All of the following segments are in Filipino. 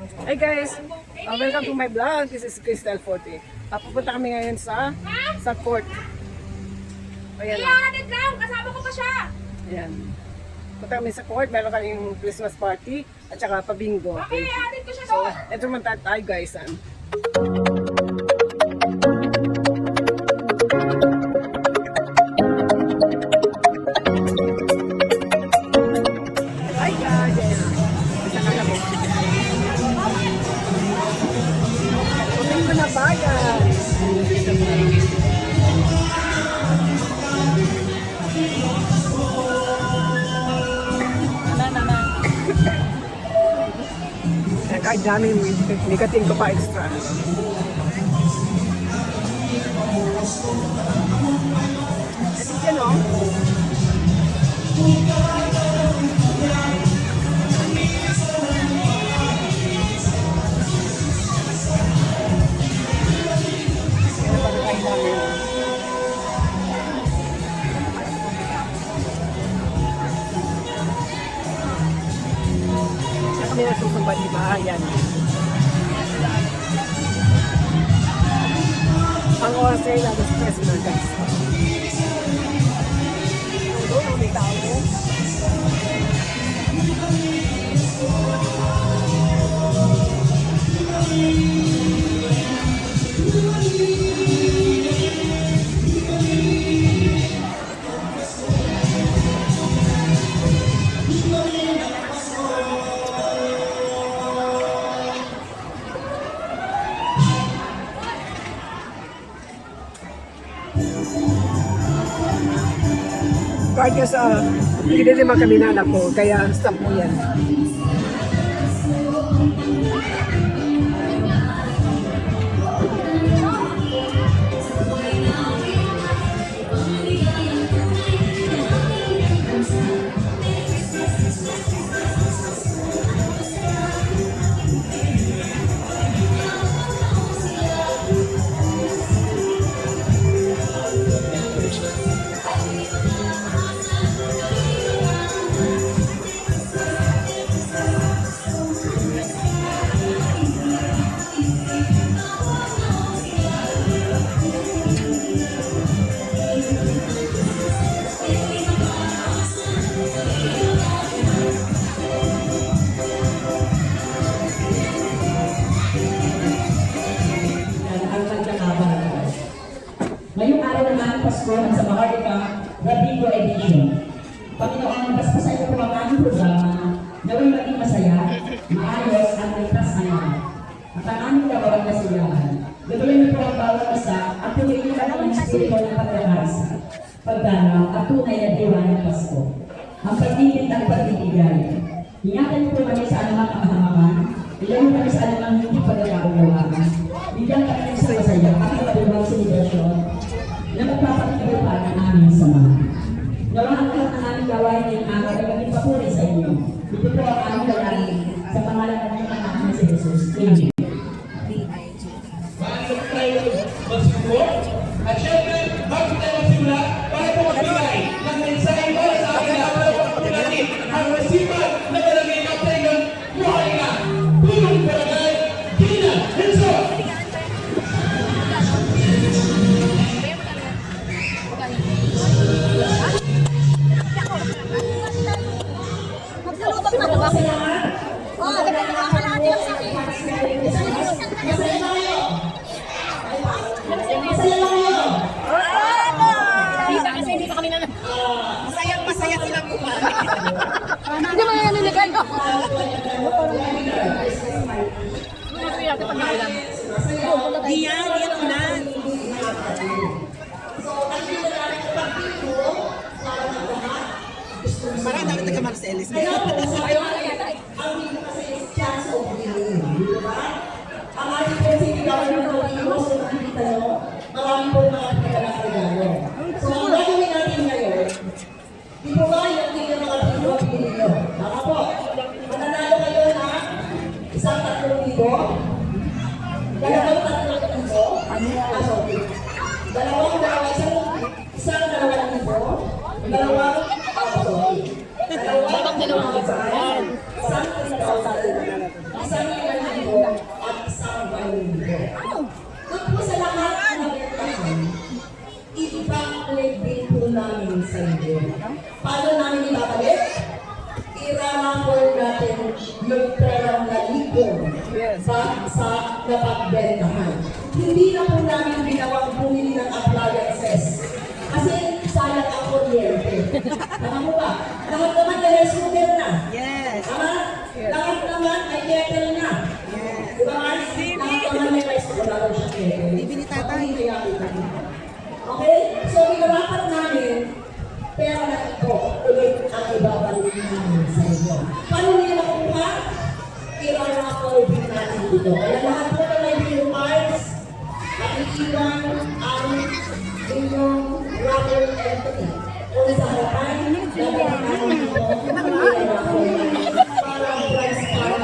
Hi guys! Welcome to my vlog. This is Crystal Forte. Pupunta kami ngayon sa court. Ayan. Ayan, kasama ko pa siya. Ayan. Punta kami sa court. Meron kaming Christmas party at saka pa-bingo. Okay, atin ko siya So, doon. ito naman tayo guys. Hi guys! Isa ka kami. Puting ko na ba guys? Kahit dami, nikating ko pa extra. Kasi yan o. Yan ang pagkain namin. Kami nasusumbad, di ba? Ayan. Ang oras ay labas stress na guys. Doon, may tao. Kaya sa pinilima kami na anak ko, kaya 10 yan. Ngayong araw ng aming Pasko ng sa Maharlika Rabingo Edition. Panginoon, basta sa iyo po ang aming programa, naway maging masaya, maayos at ligtas na naman. At ang aming gawang kasiyahan, gabayan niyo po ang bawat isa at tuloy niyo ang espiritu ng pagkakaisa, pagdanaw at tunay na diwa ng Pasko. Ang pagtitid at pagtitigan. Ingatan niyo po kami sa anumang kamahamakan, ilayo kami sa anumang hindi pagkakaunawaan. Bigyan kami ng sa masaya at kapatulong selebrasyon na magpapakita pa ng aming samahan. Nawa ang lahat ng aming gawain ngayong araw ay maging papuri sa inyo. Ito po ang aming gawain sa pangalan ng mga anak ni si Jesus. Amen. Bakit tayo magsimula? At syempre, bago tayo magsimula, para po magbigay ng mensahe para sa ating lahat po natin ang resipan na barangay Kaptegan, buhay ka! Tulong barangay, Gina Henso! Masaya sila po ba? Hindi mo yan nilagay ko. Diyan ulan. Parang dapat nagka-Marcelis. Ang ating pagsigawan ng pagkilos at nakikita nyo, marami po mga pagkakas regalo. So, ang gagawin natin ngayon, di po ba yung tingin mga video at video? Tama po. Mananalo kayo na isang 3,000, dalawang 3,000, sorry. Dalawang 2,000, isang 2,000, dalawang 2,000, isang 3,000, isang 3,000, araw na libo Yes. sa napagbentahan. Hindi na po namin ginawang bumili ng appliances. Kasi sayang ang kuryente. Tama po ba? Lahat naman ay rice cooker na. Yes. Tama? Lahat naman ay kettle na. Di ba, Mars? Lahat naman ay rice cooker. Wala daw siya kettle. TV ni tatay. Okay? So, minarapat namin, pera na ito, ulit ang ibabalik namin sa inyo. Paano niyo nakuha? I-raffle din natin dito. Kaya lahat po na may video cards, makikiwan ang inyong raffle entry. Kung sa harapan, gagawin natin dito, i-raffle natin para ang prize para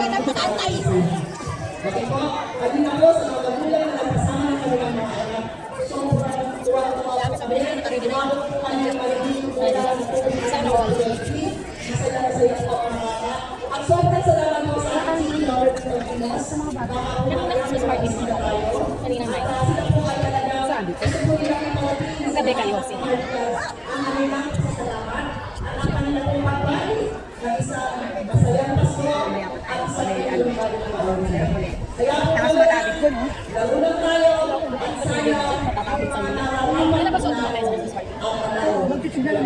okay po, kanina po sa mga magulang na nagkasama ng kanilang mga anak. Sobrang tuwa-tuwa po kami. Ginawag po kami ng magiging pera ng tubig sa mga country. Masaya-masaya po ang mga bata. At sobrang salamat po sa ating Lord ng Pinas. Nakakakuha namin sa mga isip tayo. At sila po ay talagang gusto po nilang iparating sa mga Marcas ang kanilang pasalamat at ang kanilang pong pagbalik na isang masayang Pasko at sa kanilang balik. Kaya po kami, lagunan tayo at sana ang mga nararaman natin ang panalo. Salamat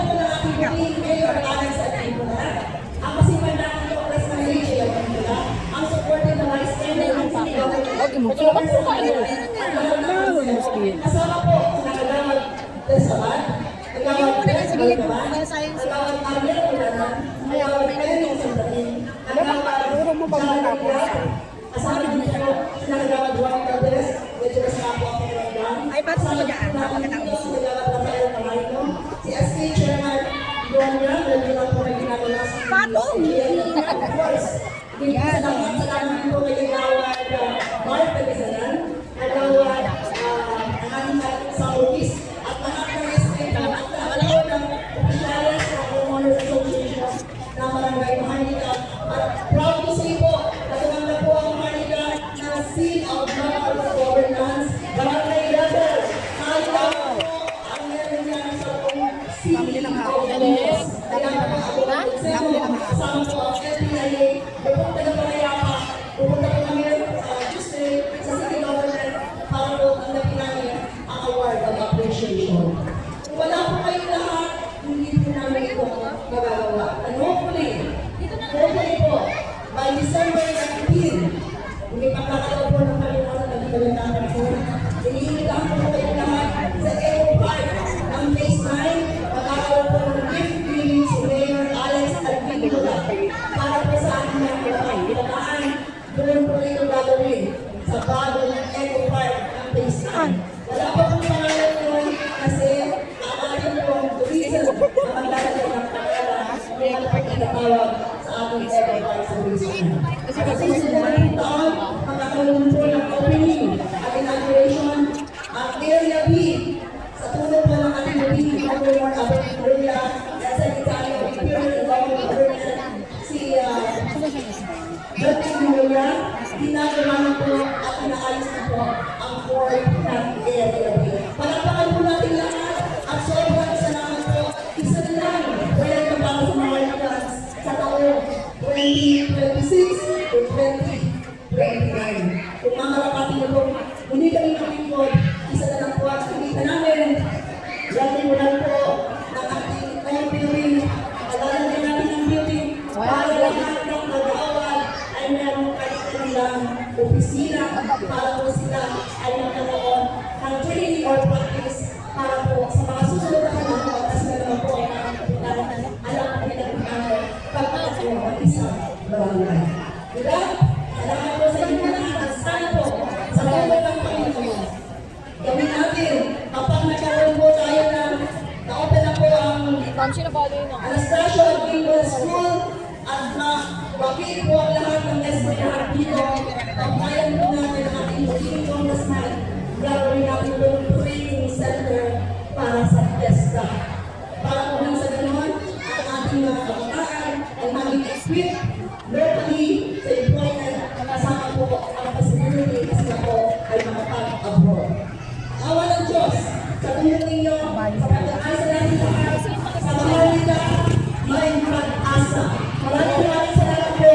po ng ating team, Mayor Alex at Imuna, ang kasimandahan ng Press ng Legia at Imuna, ang supported na Vice Mayor ng City kasama po sa Kagawad Desaban, Kagawad Desaban, Kagawad Ariel Ulanan, Kagawad Eric Sandatin, kasama din po sa Kagawad Juan Calderes, medyo kasama po ako ng Ranggang. Ay, ba't mo dyan? Si Kagawad Rafael Camarino, si SK Chairman Donya, dahil lang po may ginagawa sa Patong! of course, salamat po kay Kagawad Mark Pagkasalan, Kagawad ang ating sa office, at lahat ng SK at lahat ng opisyalis sa Homeowners Association na Barangay Maharlika. At proud to say po, natumanggap po ang Maharlika ng Seal of Local Governance, Barangay level. Maharlika po ang meron niya sa Seal of Governance. Kaya po ako, kasama po ang LPIA, pupunta na Parayapa, pupunta po kami sa Tuesday sa City Government para po tanggapin namin ang award of appreciation. Kung wala po kayong lahat, hindi po namin ito magagawa. And hopefully po, by December 19, hindi pagkakataon po ng kalimutan na dito po, iniinitahan po kayo lahat sa Aero Park ng Phase 9, magkakaroon po ng gift giving si Mayor Alex Alpinula para po sa ating mga kabataan. Doon po ito gagawin sa bago ng Aero Park ng Phase 9. Wala po kong pangalan yun kasi aayon po ang tourism na maglalagay ng pagkala may magpagkatawag sa ating Aero Park sa Phase 9. Kasi susunod taon, magkakaroon po ng opening at inauguration ang Area B sa tulong po ng ating Area Governor Abel Area at Secretary of Imperial Government si Dating Area, ginagawa na po at inaayos na po ang board ng Area B. Palakpakan po natin lahat at sobrang salamat po. Isa na lang, wala na para sa mga Marcas sa taong 2026 to 2029. Kung mamarapati niyo po, hindi kami nakikod, isa na lang po at kita namin. Dati mo lang po ng ating own building, alalagyan natin ng building para lahat ng mag-aawal ay meron kanilang opisina para po sila ay magkaroon ng training or practice para po sa mga susunod na panahon at sila naman po ay nakakapitan alam ko nila kung pagkakasya ng isang barangay. Diba? Salamat po sa inyo lahat. Sana po sa mga ng Panginoon. Gawin natin kapag nagkaroon po tayo ng na-open na po ang Anastasio Agricultural School at mabakit po ang lahat ng lahat dito. Pagkayan po natin ang ating magiging congressman. Gagawin natin po yung training center para sa fiesta. Para po nang sa ganoon, ang ating mga kabataan ay maging equipped locally sa employment kasama po ang possibility kasi na po ay makapag-abroad. Awa ng Diyos, sa tulong ninyo, sa pag-aasa natin lahat, sa Maharlika, may pag-asa. Maraming salamat po.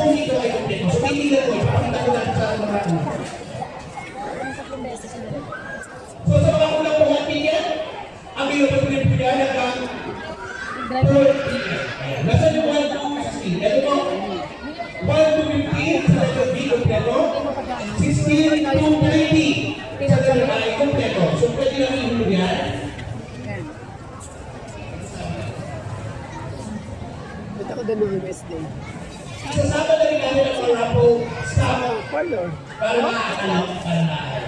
kung ito ay kompleto. So, titignan mo, ipapakita ko natin sa mga ano. So, sa mga unang pong ticket, ang available po rin po yan hanggang 4 ticket. Ayan. Nasaan yung 1 to 16? Ito po, 1 to 15 sa letter B, kompleto. 16 to 20 sa letter I, kompleto. So, pwede lang ihulog yan. Punta ko doon ng Wednesday. Isasama na rin namin ang mga raffle staff Parlor. para makakalaw, para makakalaw.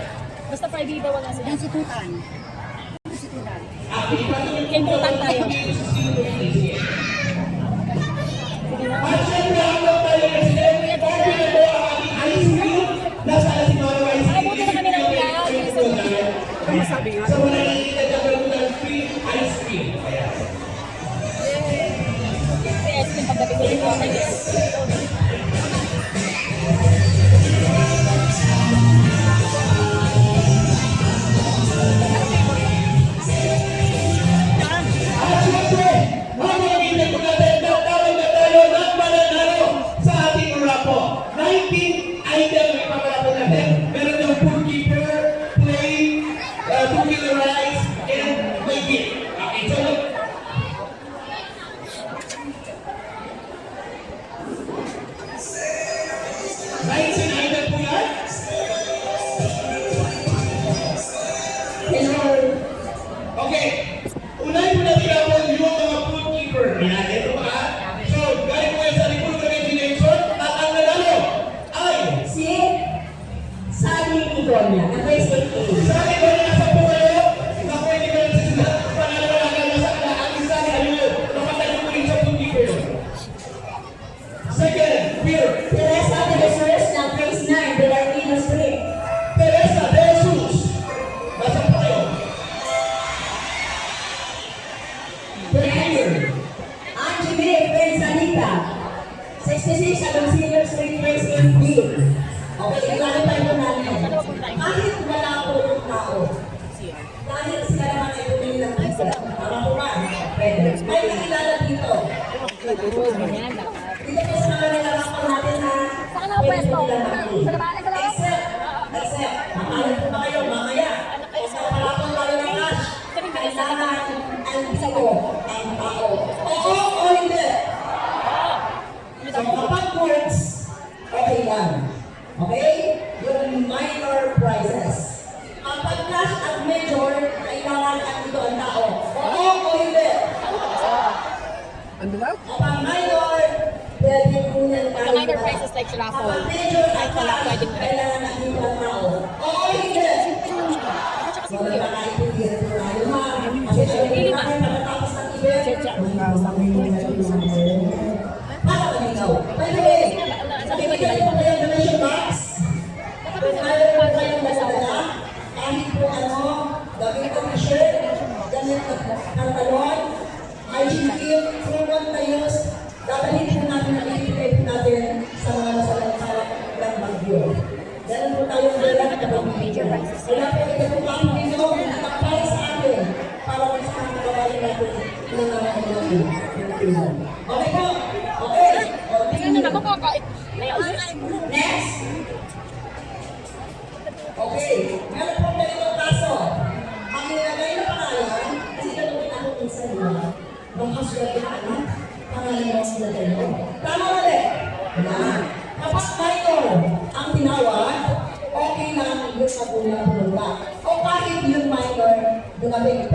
Basta Friday daw wala sila. Institutan. Institutan. Kaimutan tayo. At syempre, hanggang tayo President, open na po ang ating ice cream. Nasa na si Mara Ice Cream. Buti na kami ng ulan. Ano masabi nga? Sa mga nakikita dyan, meron ng free ice cream. Ayan. Yes, yung pagdating ko dito. At syempre, habang hindi po natin, natawag na tayo ng mananalo sa ating raffle. 19 item ang ipaparapo natin. Meron ng pool keeper, play, 2-kilo rice, and may gift. Okay, so look. Item po yan. Okay. Unahin po natin ako yung mga food keeper. Ayan, ito ba? So, galing po yan sa likod ng imagination at ang nanalo ay Si Sally Igonia, na President A. sa akin ba na nasa po kayo? Na pwede ba rin sila panalawagan na sa ang isa na yun. Napatalo po rin sa food keeper. Second, Peter. Teresa de Jesus ng Praise 9, Belarmino Street. Teresa de Jesus. Nasa po kayo? Premier. Angie May, Friends Anita. 66 Agoncillo Street, Praise 8B. Okay, i-clarify po natin. Kahit wala po yung tao, dahil sila naman ay bumili ng pizza. Tama po ba? Pwede. May nakilala dito. Dito po sa mga nilalakpan natin na Saan ang pwesto? Sa labas? Sa labas? Except, makalit po ba kayo mamaya? O sa palapang tayo ng cash, kailangan ang tao, ang tao. Oo o hindi? So kapag words, okay lang. Okay? Yung minor prizes. Kapag cash at major, kailangan ang ito ang tao. Oo o hindi? Ano daw? Kapag minor, pwede kunin tayo. The minor prices like raffle. Kapag major at Kahit wala cash, pwedeng kailangan ang ito ang tao. Oo o hindi? Wala na kaibigan ko tayo, ha? Kasi syempre natin pagkatapos ng event, para ba ikaw? By the way, bibigyan ko kayo ng donation box. Kung ayaw po kayong dala-dala, kahit po ano, gamit ang t-shirt, gamit ang pantalon, hygiene kit, proven na use, dadalhin po natin ang ibigay po natin sa mga nasalantala ng bagyo. Ganun po tayong dala na kapag-video. Kaya po ito po ang video na para sa atin, para po sa mga kababayan natin na nangangailangan. Okay po? Okay. Tingnan na ako kakain. Next. Okay. Meron po ganitong kaso. Ang nilagay na pangalan, kasi tanongin ako minsan nila, baka swerte ka na, pangalan mo sila tayo. Tama mali. Yan. Kapag minor ang tinawag, okay lang yung magulang punta. O kahit yung minor, dumating.